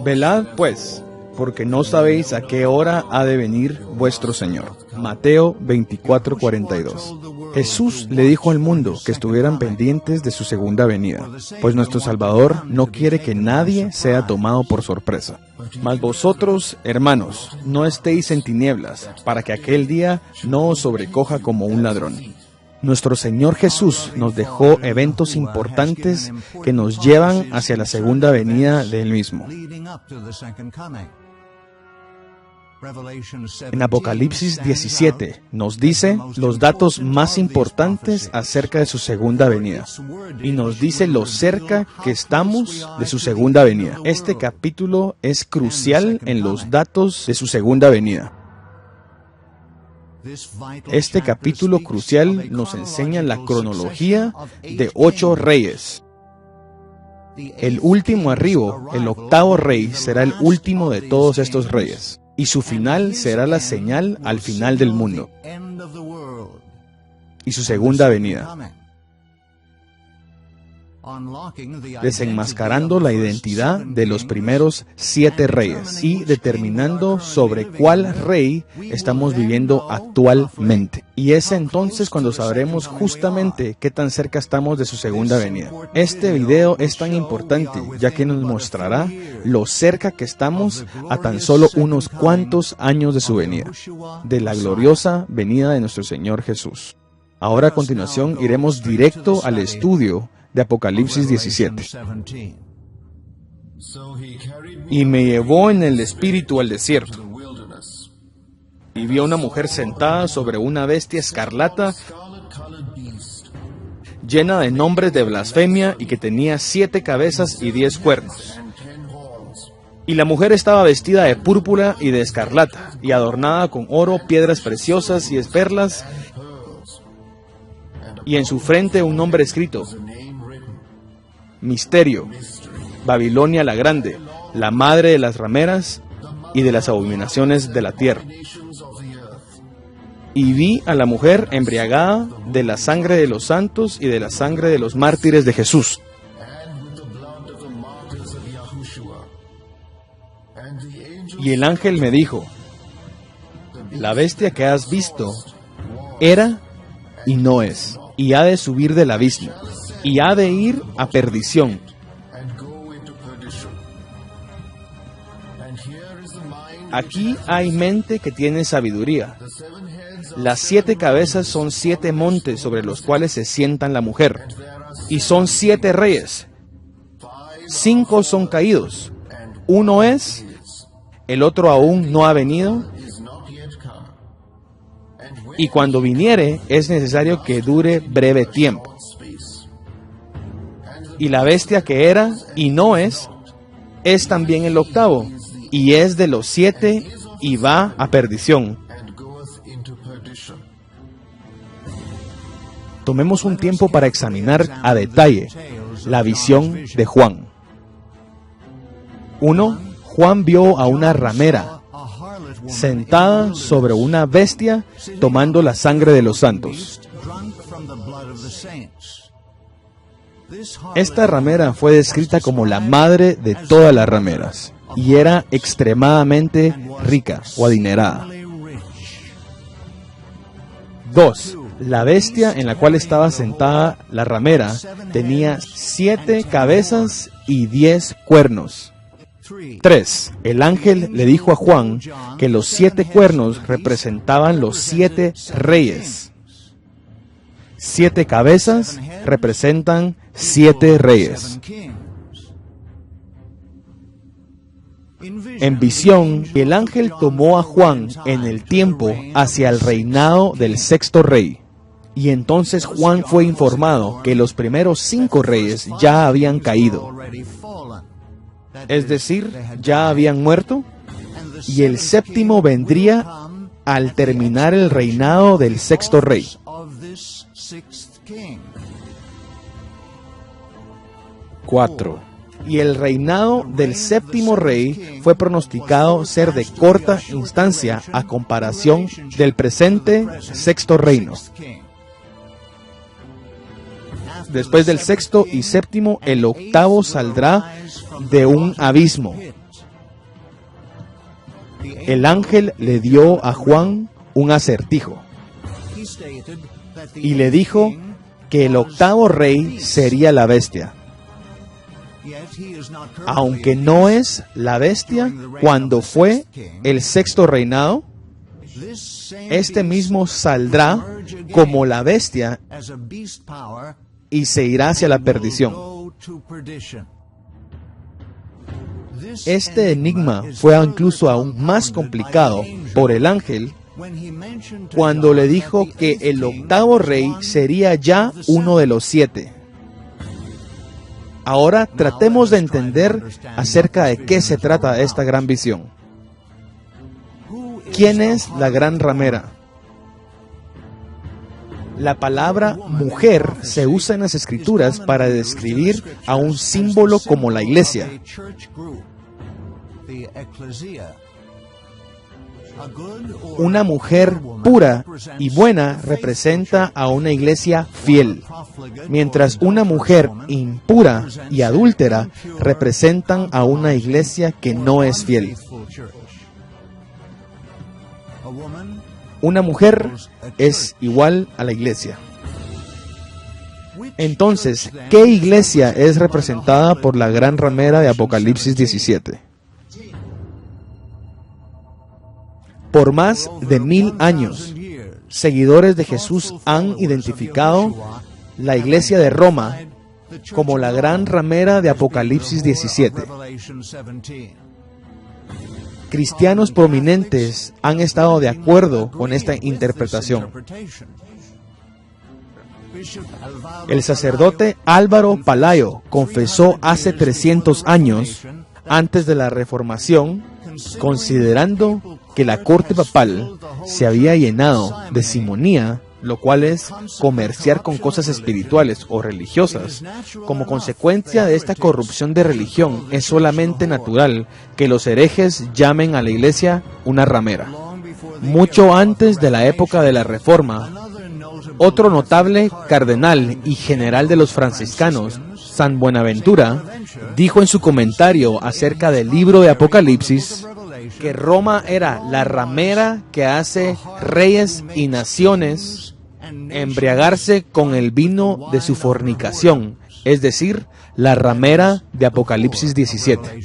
Velad, pues, porque no sabéis a qué hora ha de venir vuestro Señor. Mateo 24:42. Jesús le dijo al mundo que estuvieran pendientes de su segunda venida, pues nuestro Salvador no quiere que nadie sea tomado por sorpresa. Mas vosotros, hermanos, no estéis en tinieblas, para que aquel día no os sobrecoja como un ladrón. Nuestro Señor Jesús nos dejó eventos importantes que nos llevan hacia la segunda venida de Él mismo. En Apocalipsis 17 nos dice los datos más importantes acerca de su segunda venida y nos dice lo cerca que estamos de su segunda venida. Este capítulo es crucial en los datos de su segunda venida. Este capítulo crucial nos enseña la cronología de 8 reyes. El último arribo, el octavo rey, será el último de todos estos reyes. Y su final será la señal al final del mundo y su segunda venida, desenmascarando la identidad de los primeros 7 reyes y determinando sobre cuál rey estamos viviendo actualmente. Y es entonces cuando sabremos justamente qué tan cerca estamos de su segunda venida. Este video es tan importante ya que nos mostrará lo cerca que estamos a tan solo unos cuantos años de su venida, de la gloriosa venida de nuestro Señor Jesús. Ahora a continuación iremos directo al estudio de Apocalipsis 17. Y me llevó en el espíritu al desierto, y vi a una mujer sentada sobre una bestia escarlata, llena de nombres de blasfemia, y que tenía 7 cabezas y 10 cuernos. Y la mujer estaba vestida de púrpura y de escarlata, y adornada con oro, piedras preciosas y perlas, y en su frente un nombre escrito: Misterio, Babilonia la Grande, la madre de las rameras y de las abominaciones de la tierra. Y vi a la mujer embriagada de la sangre de los santos y de la sangre de los mártires de Jesús. Y el ángel me dijo: la bestia que has visto era y no es, y ha de subir del abismo, y ha de ir a perdición. Aquí hay mente que tiene sabiduría. Las 7 cabezas son 7 montes sobre los cuales se sientan la mujer, y son 7 reyes. 5 son caídos, uno es, el otro aún no ha venido, y cuando viniere es necesario que dure breve tiempo. Y la bestia que era y no es también el octavo, y es de los 7 y va a perdición. Tomemos un tiempo para examinar a detalle la visión de Juan. 1. Juan vio a una ramera sentada sobre una bestia tomando la sangre de los santos. Esta ramera fue descrita como la madre de todas las rameras y era extremadamente rica o adinerada. 2. La bestia en la cual estaba sentada la ramera tenía 7 cabezas y 10 cuernos. 3. El ángel le dijo a Juan que los 7 cuernos representaban los 7 reyes. 7 cabezas representan 7 reyes. En visión, el ángel tomó a Juan en el tiempo hacia el reinado del 6º rey. Y entonces Juan fue informado que los primeros 5 reyes ya habían caído. Es decir, ya habían muerto, y el 7º vendría al terminar el reinado del 6º rey. 4. Y el reinado del 7º rey fue pronosticado ser de corta instancia a comparación del presente 6º reino. Después del 6º y 7º, el 8º saldrá de un abismo. El ángel le dio a Juan un acertijo y le dijo que el octavo rey sería la bestia, aunque no es la bestia cuando fue el sexto reinado. Este mismo saldrá como la bestia y se irá hacia la perdición. Este enigma fue incluso aún más complicado por el ángel cuando le dijo que el octavo rey sería ya uno de los 7. Ahora tratemos de entender acerca de qué se trata esta gran visión. ¿Quién es la gran ramera? La palabra mujer se usa en las Escrituras para describir a un símbolo como la iglesia. Una mujer pura y buena representa a una iglesia fiel, mientras una mujer impura y adúltera representan a una iglesia que no es fiel. Una mujer es igual a la iglesia. Entonces, ¿qué iglesia es representada por la gran ramera de Apocalipsis 17? Por más de 1000 años, seguidores de Jesús han identificado la iglesia de Roma como la gran ramera de Apocalipsis 17. Cristianos prominentes han estado de acuerdo con esta interpretación. El sacerdote Álvaro Palaio confesó hace 300 años, antes de la Reformación, considerando que la corte papal se había llenado de simonía, lo cual es comerciar con cosas espirituales o religiosas. Como consecuencia de esta corrupción de religión, es solamente natural que los herejes llamen a la iglesia una ramera. Mucho antes de la época de la Reforma, otro notable cardenal y general de los franciscanos, San Buenaventura, dijo en su comentario acerca del libro de Apocalipsis que Roma era la ramera que hace reyes y naciones embriagarse con el vino de su fornicación, es decir, la ramera de Apocalipsis 17.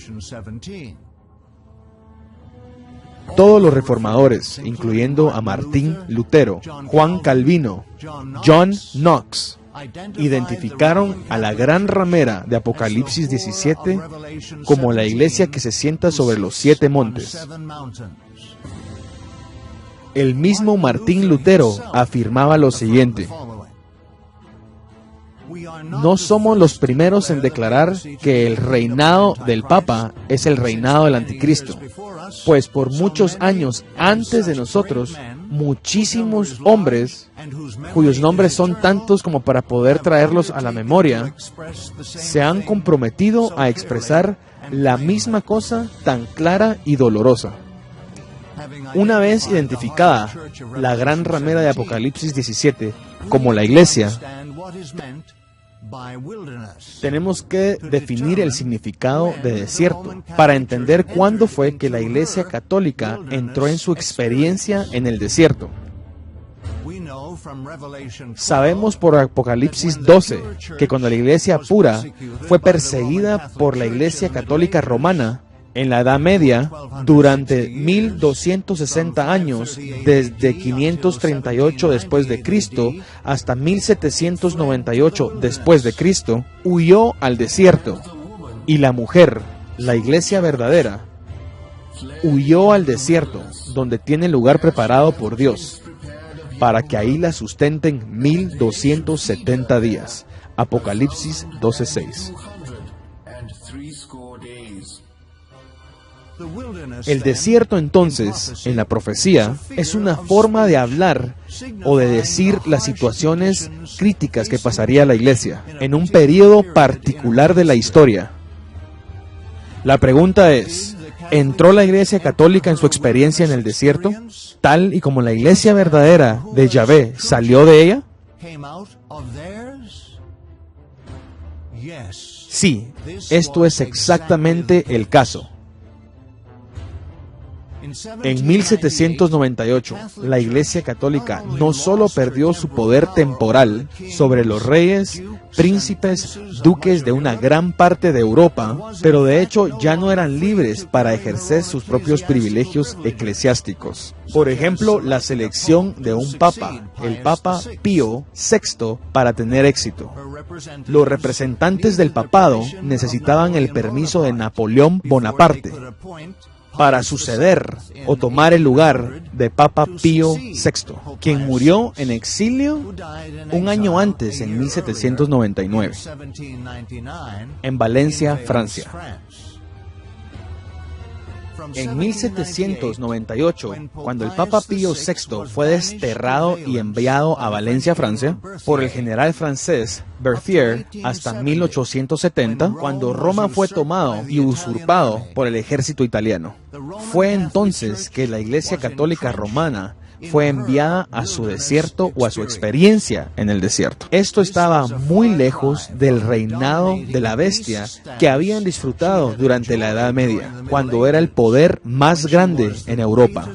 Todos los reformadores, incluyendo a Martín Lutero, Juan Calvino, John Knox, identificaron a la gran ramera de Apocalipsis 17 como la iglesia que se sienta sobre los 7 montes. El mismo Martín Lutero afirmaba lo siguiente: no somos los primeros en declarar que el reinado del Papa es el reinado del Anticristo, pues por muchos años antes de nosotros, muchísimos hombres, cuyos nombres son tantos como para poder traerlos a la memoria, se han comprometido a expresar la misma cosa tan clara y dolorosa. Una vez identificada la gran ramera de Apocalipsis 17 como la iglesia, tenemos que definir el significado de desierto para entender cuándo fue que la Iglesia Católica entró en su experiencia en el desierto. Sabemos por Apocalipsis 12 que cuando la Iglesia pura fue perseguida por la Iglesia Católica Romana en la Edad Media, durante 1260 años, desde 538 después de Cristo hasta 1798 después de Cristo, huyó al desierto. Y la mujer, la iglesia verdadera, huyó al desierto, donde tiene lugar preparado por Dios, para que ahí la sustenten 1270 días. Apocalipsis 12:6. El desierto, entonces, en la profecía, es una forma de hablar o de decir las situaciones críticas que pasaría la iglesia en un periodo particular de la historia. La pregunta es, ¿entró la iglesia católica en su experiencia en el desierto, tal y como la iglesia verdadera de Yahvé salió de ella? Sí, esto es exactamente el caso. En 1798, la Iglesia Católica no solo perdió su poder temporal sobre los reyes, príncipes, duques de una gran parte de Europa, pero de hecho ya no eran libres para ejercer sus propios privilegios eclesiásticos. Por ejemplo, la selección de un papa, el Papa Pío VI, para tener éxito. Los representantes del papado necesitaban el permiso de Napoleón Bonaparte para suceder o tomar el lugar de Papa Pío VI, quien murió en exilio un año antes, en 1799, en Valencia, Francia. En 1798, cuando el Papa Pío VI fue desterrado y enviado a Valencia, Francia, por el general francés Berthier, hasta 1870, cuando Roma fue tomado y usurpado por el ejército italiano. Fue entonces que la Iglesia Católica Romana fue enviada a su desierto o a su experiencia en el desierto. Esto estaba muy lejos del reinado de la bestia que habían disfrutado durante la Edad Media, cuando era el poder más grande en Europa,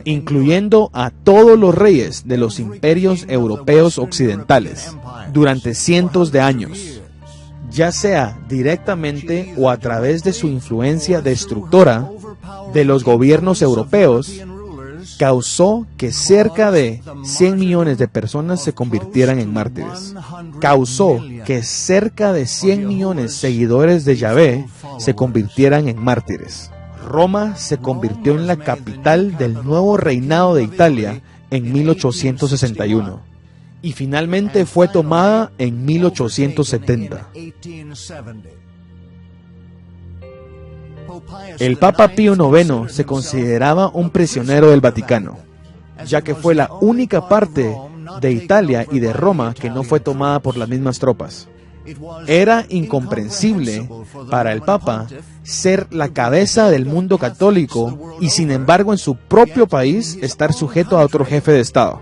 incluyendo a todos los reyes de los imperios europeos occidentales durante cientos de años, ya sea directamente o a través de su influencia destructora de los gobiernos europeos. Causó que cerca de 100 millones de personas se convirtieran en mártires. Causó que cerca de 100 millones de seguidores de Yahvé se convirtieran en mártires. Roma se convirtió en la capital del nuevo reinado de Italia en 1861 y finalmente fue tomada en 1870. El Papa Pío IX se consideraba un prisionero del Vaticano, ya que fue la única parte de Italia y de Roma que no fue tomada por las mismas tropas. Era incomprensible para el Papa ser la cabeza del mundo católico y, sin embargo, en su propio país estar sujeto a otro jefe de Estado.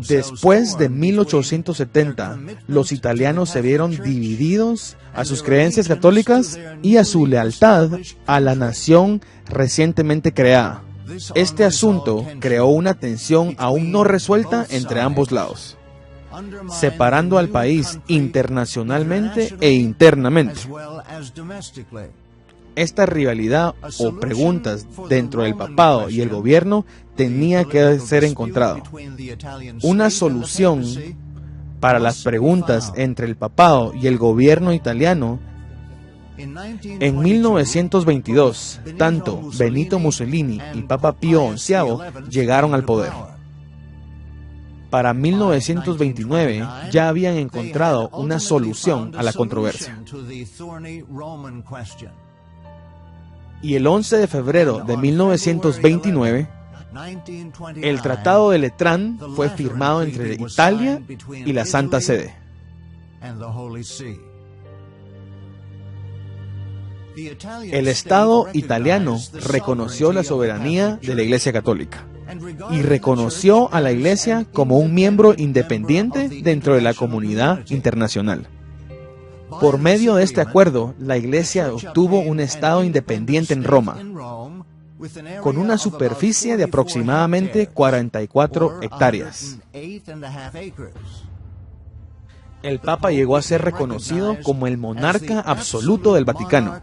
Después de 1870, los italianos se vieron divididos a sus creencias católicas y a su lealtad a la nación recientemente creada. Este asunto creó una tensión aún no resuelta entre ambos lados, separando al país internacionalmente e internamente. Esta rivalidad o preguntas dentro del papado y el gobierno tenía que ser encontrado. Una solución para las preguntas entre el papado y el gobierno italiano. En 1922, tanto Benito Mussolini y Papa Pío XI llegaron al poder. Para 1929 ya habían encontrado una solución a la controversia. Y el 11 de febrero de 1929, el Tratado de Letrán fue firmado entre Italia y la Santa Sede. El Estado italiano reconoció la soberanía de la Iglesia Católica y reconoció a la Iglesia como un miembro independiente dentro de la comunidad internacional. Por medio de este acuerdo, la Iglesia obtuvo un Estado independiente en Roma, con una superficie de aproximadamente 44 hectáreas. El Papa llegó a ser reconocido como el monarca absoluto del Vaticano.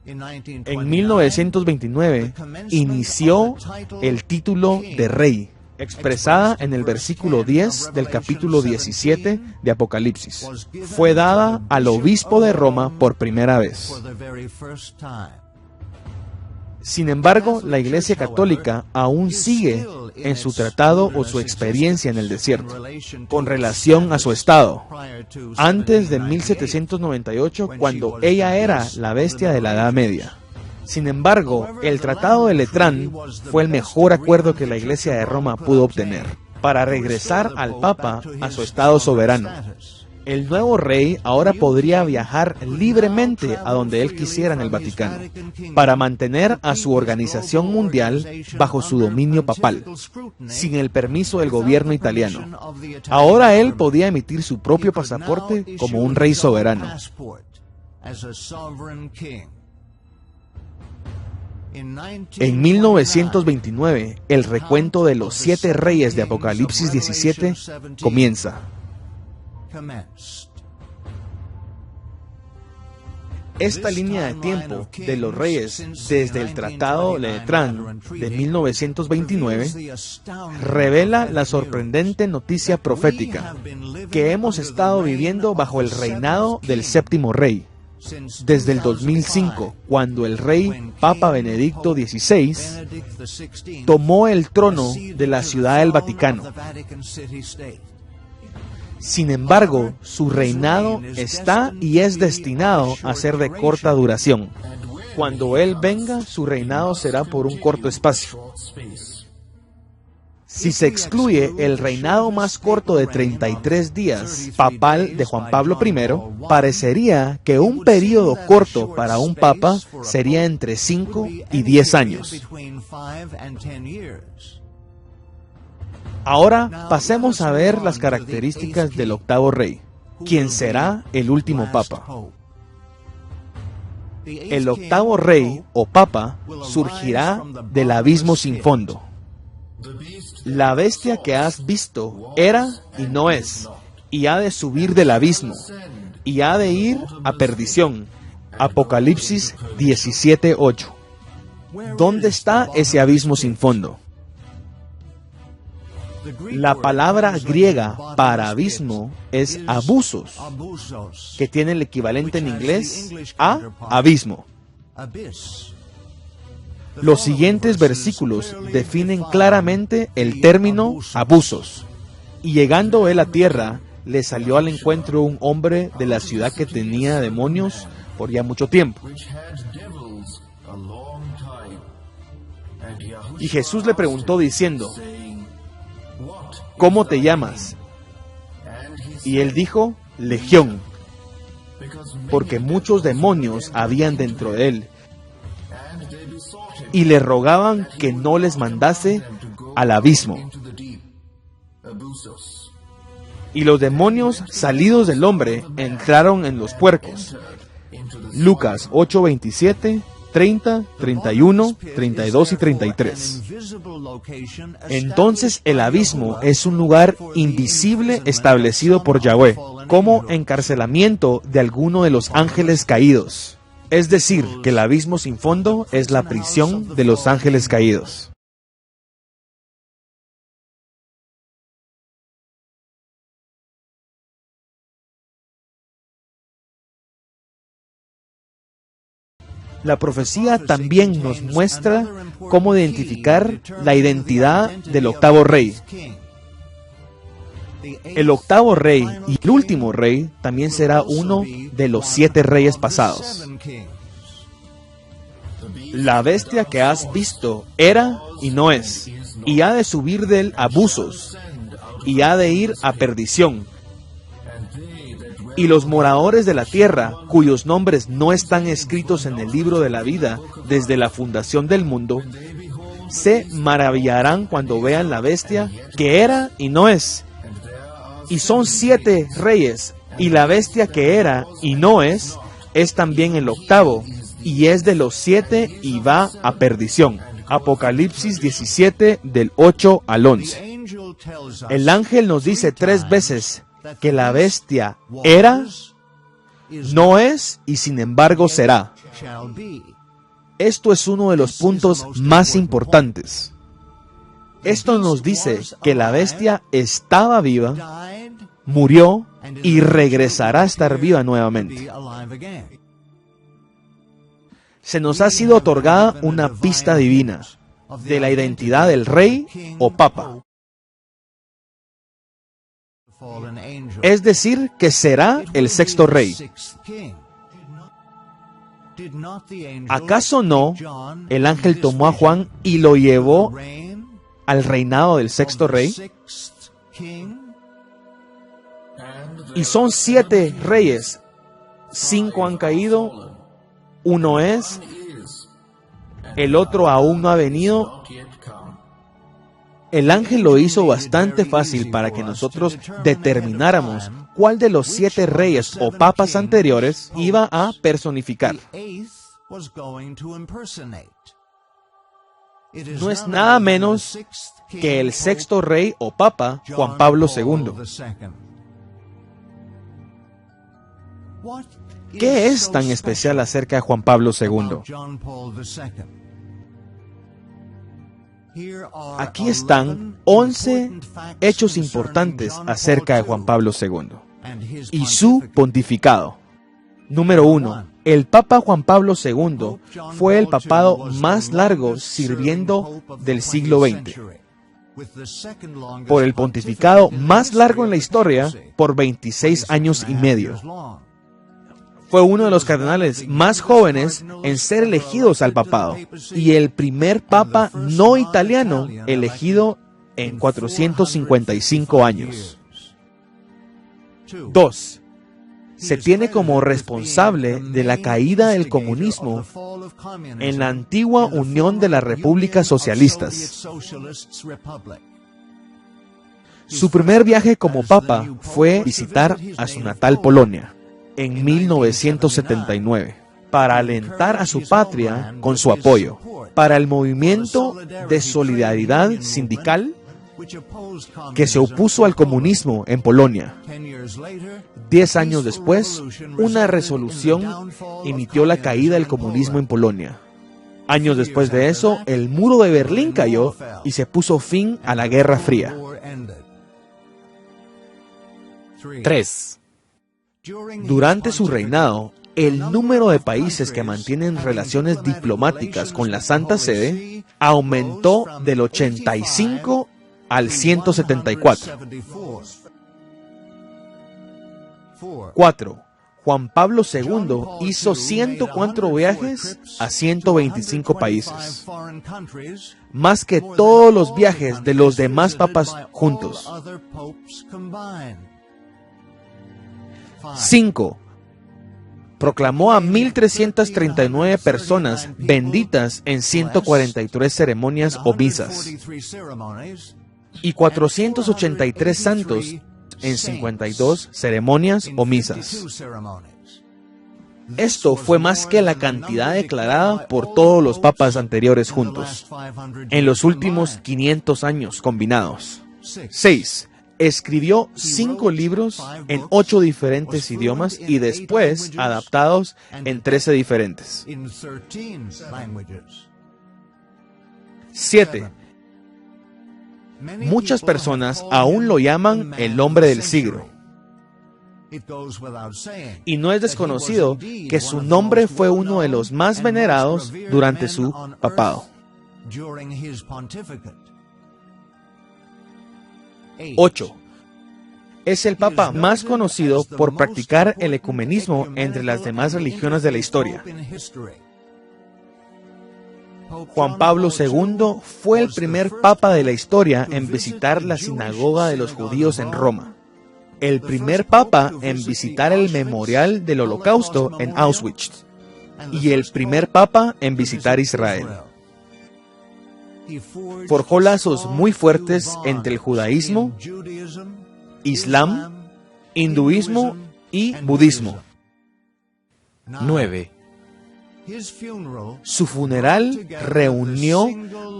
En 1929 inició el título de rey, expresada en el versículo 10 del capítulo 17 de Apocalipsis. Fue dada al obispo de Roma por primera vez. Sin embargo, la Iglesia Católica aún sigue en su tratado o su experiencia en el desierto, con relación a su estado, antes de 1798, cuando ella era la bestia de la Edad Media. Sin embargo, el Tratado de Letrán fue el mejor acuerdo que la Iglesia de Roma pudo obtener para regresar al Papa a su estado soberano. El nuevo rey ahora podría viajar libremente a donde él quisiera en el Vaticano, para mantener a su organización mundial bajo su dominio papal, sin el permiso del gobierno italiano. Ahora él podía emitir su propio pasaporte como un rey soberano. En 1929, el recuento de los 7 reyes de Apocalipsis 17 comienza. Esta línea de tiempo de los reyes desde el Tratado Letrán de 1929 revela la sorprendente noticia profética que hemos estado viviendo bajo el reinado del séptimo rey. Desde el 2005, cuando el rey Papa Benedicto XVI tomó el trono de la Ciudad del Vaticano. Sin embargo, su reinado está y es destinado a ser de corta duración. Cuando él venga, su reinado será por un corto espacio. Si se excluye el reinado más corto de 33 días papal de Juan Pablo I, parecería que un período corto para un papa sería entre 5 y 10 años. Ahora pasemos a ver las características del octavo rey, quien será el último papa. El octavo rey o papa surgirá del abismo sin fondo. La bestia que has visto era y no es, y ha de subir del abismo, y ha de ir a perdición. Apocalipsis 17:8. ¿Dónde está ese abismo sin fondo? La palabra griega para abismo es abusos, que tiene el equivalente en inglés a abismo. Los siguientes versículos definen claramente el término abusos. Y llegando él a tierra, le salió al encuentro un hombre de la ciudad que tenía demonios por ya mucho tiempo. Y Jesús le preguntó diciendo, ¿cómo te llamas? Y él dijo, Legión, porque muchos demonios habían dentro de él, y le rogaban que no les mandase al abismo. Y los demonios salidos del hombre entraron en los puercos. Lucas 8:27, 30, 31, 32 y 33. Entonces el abismo es un lugar invisible establecido por Yahweh como encarcelamiento de alguno de los ángeles caídos. Es decir, que el abismo sin fondo es la prisión de los ángeles caídos. La profecía también nos muestra cómo identificar la identidad del octavo rey. El octavo rey y el último rey también será uno de los 7 reyes pasados. La bestia que has visto era y no es, y ha de subir del abusos, y ha de ir a perdición. Y los moradores de la tierra, cuyos nombres no están escritos en el libro de la vida desde la fundación del mundo, se maravillarán cuando vean la bestia que era y no es. Y son 7 reyes, y la bestia que era y no es también el octavo, y es de los 7 y va a perdición. Apocalipsis 17 del 8 al 11. El ángel nos dice 3 veces que la bestia era, no es y sin embargo será. Esto es uno de los puntos más importantes. Esto nos dice que la bestia estaba viva, murió y regresará a estar viva nuevamente. Se nos ha sido otorgada una pista divina de la identidad del rey o papa. Es decir, que será el sexto rey. ¿Acaso no el ángel tomó a Juan y lo llevó al reinado del sexto rey? Y son 7 reyes. 5 han caído, 1 es, el otro aún no ha venido. El ángel lo hizo bastante fácil para que nosotros determináramos cuál de los 7 reyes o papas anteriores iba a personificar. No es nada menos que el 6º rey o papa, Juan Pablo II. ¿Qué es tan especial acerca de Juan Pablo II? Aquí están 11 hechos importantes acerca de Juan Pablo II y su pontificado. Número 1. El Papa Juan Pablo II fue el papado más largo sirviendo del siglo XX, por el pontificado más largo en la historia por 26 años y medio. Fue uno de los cardenales más jóvenes en ser elegidos al papado y el primer papa no italiano elegido en 455 años. 2. Se tiene como responsable de la caída del comunismo en la antigua Unión de las Repúblicas Socialistas. Su primer viaje como papa fue visitar a su natal Polonia en 1979 para alentar a su patria con su apoyo para el movimiento de solidaridad sindical que se opuso al comunismo en Polonia. 10 años después, una resolución emitió la caída del comunismo en Polonia. Años después de eso, el muro de Berlín cayó y se puso fin a la Guerra Fría. 3. Durante su reinado, el número de países que mantienen relaciones diplomáticas con la Santa Sede aumentó del 85 al 174. 4. Juan Pablo II hizo 104 viajes a 125 países, más que todos los viajes de los demás papas juntos. 5. Proclamó a 1.339 personas benditas en 143 ceremonias o misas y 483 santos en 52 ceremonias o misas. Esto fue más que la cantidad declarada por todos los papas anteriores juntos, en los últimos 500 años combinados. 6. Escribió 5 libros en 8 diferentes idiomas y después adaptados en 13 diferentes. 7. Muchas personas aún lo llaman el hombre del siglo. Y no es desconocido que su nombre fue uno de los más venerados durante su papado. 8. Es el papa más conocido por practicar el ecumenismo entre las demás religiones de la historia. Juan Pablo II fue el primer papa de la historia en visitar la sinagoga de los judíos en Roma, el primer papa en visitar el memorial del Holocausto en Auschwitz y el primer papa en visitar Israel. Forjó lazos muy fuertes entre el judaísmo, islam, hinduismo y budismo. 9. Su funeral reunió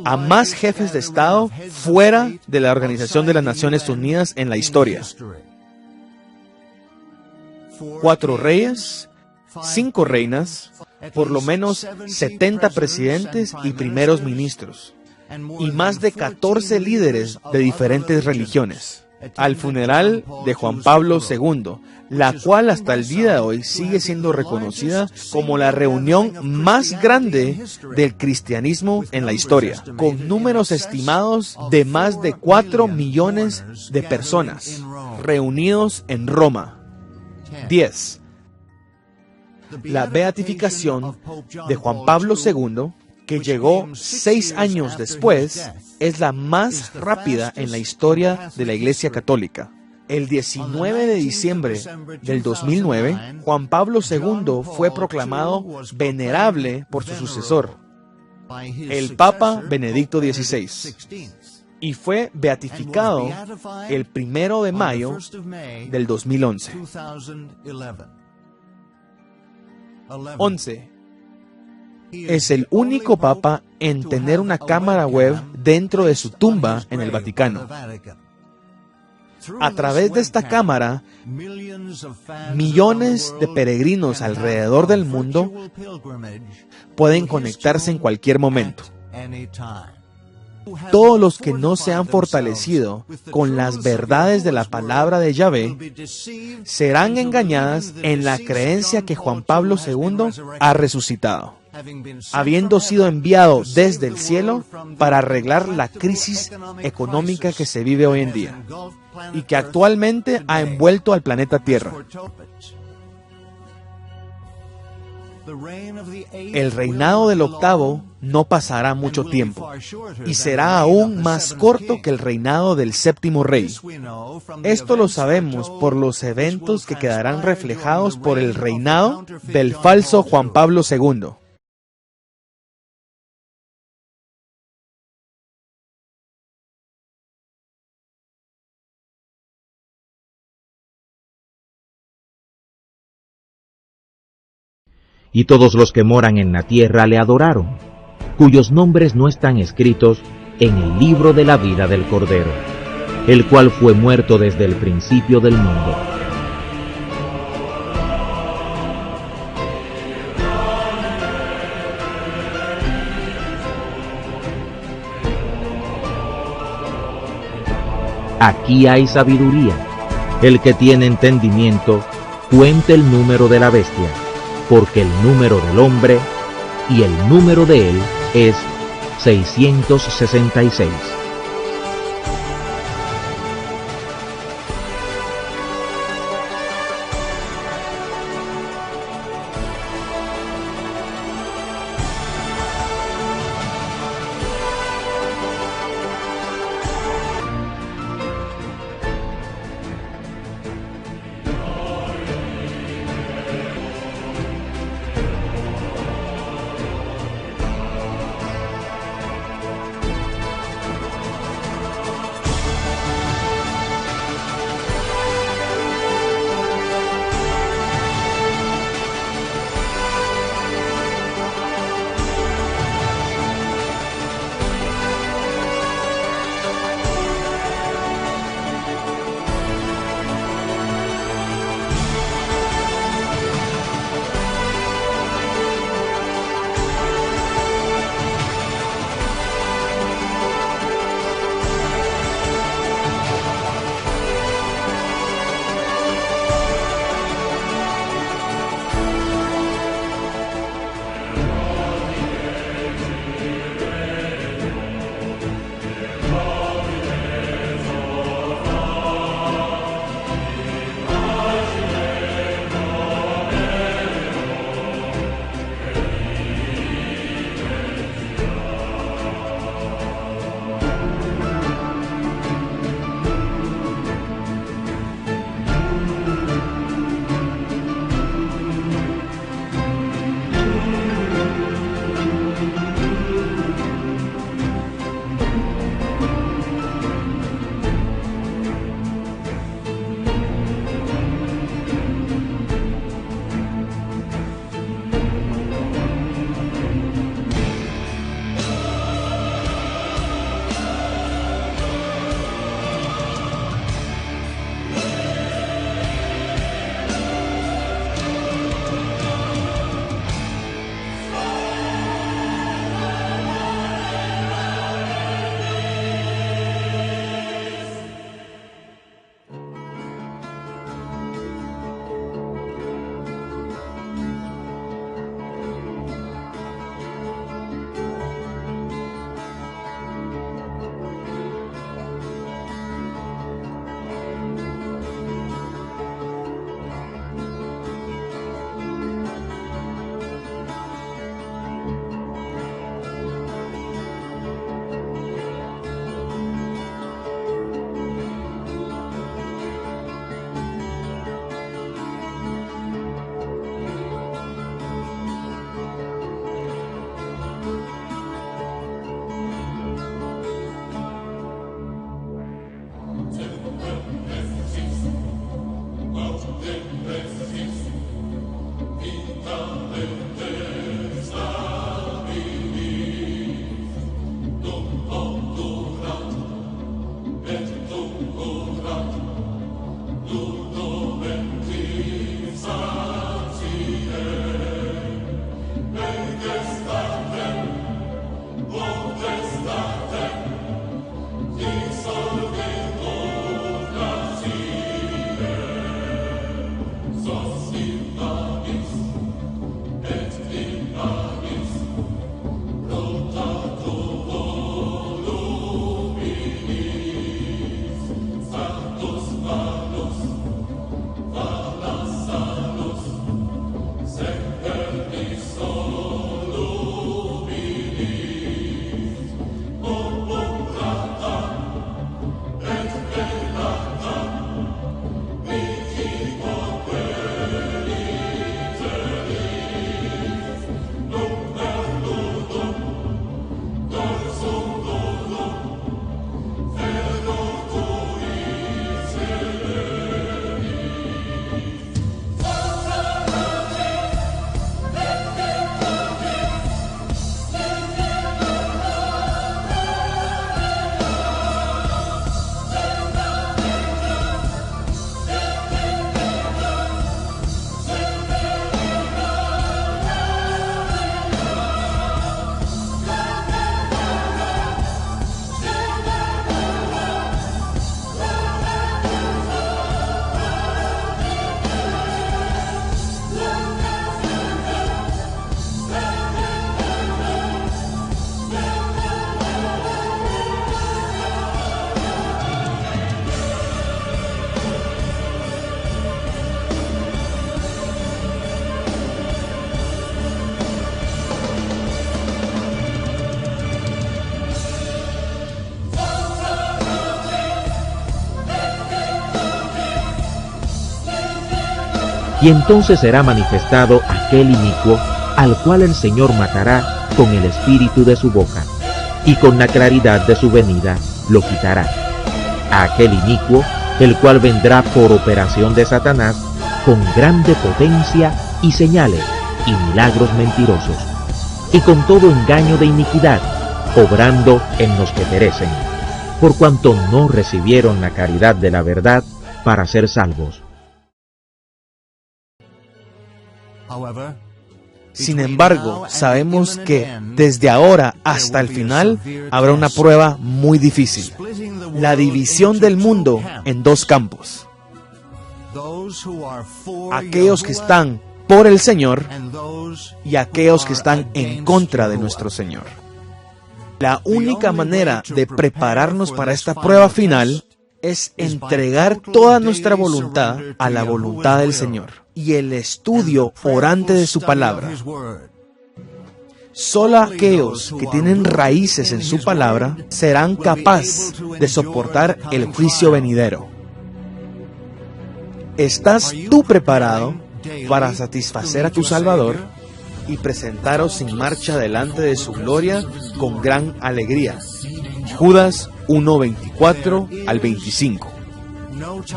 a más jefes de Estado fuera de la Organización de las Naciones Unidas en la historia. 4 reyes, 5 reinas, por lo menos 70 presidentes y primeros ministros, y más de 14 líderes de diferentes religiones, al funeral de Juan Pablo II, la cual hasta el día de hoy sigue siendo reconocida como la reunión más grande del cristianismo en la historia, con números estimados de más de 4 millones de personas reunidos en Roma. 10. La beatificación de Juan Pablo II, que llegó 6 años después, es la más rápida en la historia de la Iglesia Católica. El 19 de diciembre del 2009, Juan Pablo II fue proclamado venerable por su sucesor, el Papa Benedicto XVI, y fue beatificado el 1 de mayo del 2011. 11. Es el único papa en tener una cámara web dentro de su tumba en el Vaticano. A través de esta cámara, millones de peregrinos alrededor del mundo pueden conectarse en cualquier momento. Todos los que no se han fortalecido con las verdades de la palabra de Yahvé serán engañadas en la creencia que Juan Pablo II ha resucitado, habiendo sido enviado desde el cielo para arreglar la crisis económica que se vive hoy en día y que actualmente ha envuelto al planeta Tierra. El reinado del octavo no pasará mucho tiempo y será aún más corto que el reinado del séptimo rey. Esto lo sabemos por los eventos que quedarán reflejados por el reinado del falso Juan Pablo II. Y todos los que moran en la tierra le adoraron, cuyos nombres no están escritos en el libro de la vida del Cordero, el cual fue muerto desde el principio del mundo. Aquí hay sabiduría. El que tiene entendimiento, cuente el número de la bestia, porque el número del hombre y el número de él es 666. Y entonces será manifestado aquel inicuo, al cual el Señor matará con el espíritu de su boca, y con la claridad de su venida lo quitará. A aquel inicuo, el cual vendrá por operación de Satanás, con grande potencia y señales y milagros mentirosos, y con todo engaño de iniquidad, obrando en los que perecen, por cuanto no recibieron la caridad de la verdad para ser salvos. Sin embargo, sabemos que desde ahora hasta el final habrá una prueba muy difícil: la división del mundo en dos campos. Aquellos que están por el Señor y aquellos que están en contra de nuestro Señor. La única manera de prepararnos para esta prueba final es entregar toda nuestra voluntad a la voluntad del Señor y el estudio orante de su palabra. Solo aquellos que tienen raíces en su palabra serán capaces de soportar el juicio venidero. ¿Estás tú preparado para satisfacer a tu Salvador y presentaros sin marcha delante de su gloria con gran alegría? Judas 1:24 al 25.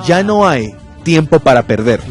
Ya no hay tiempo para perder.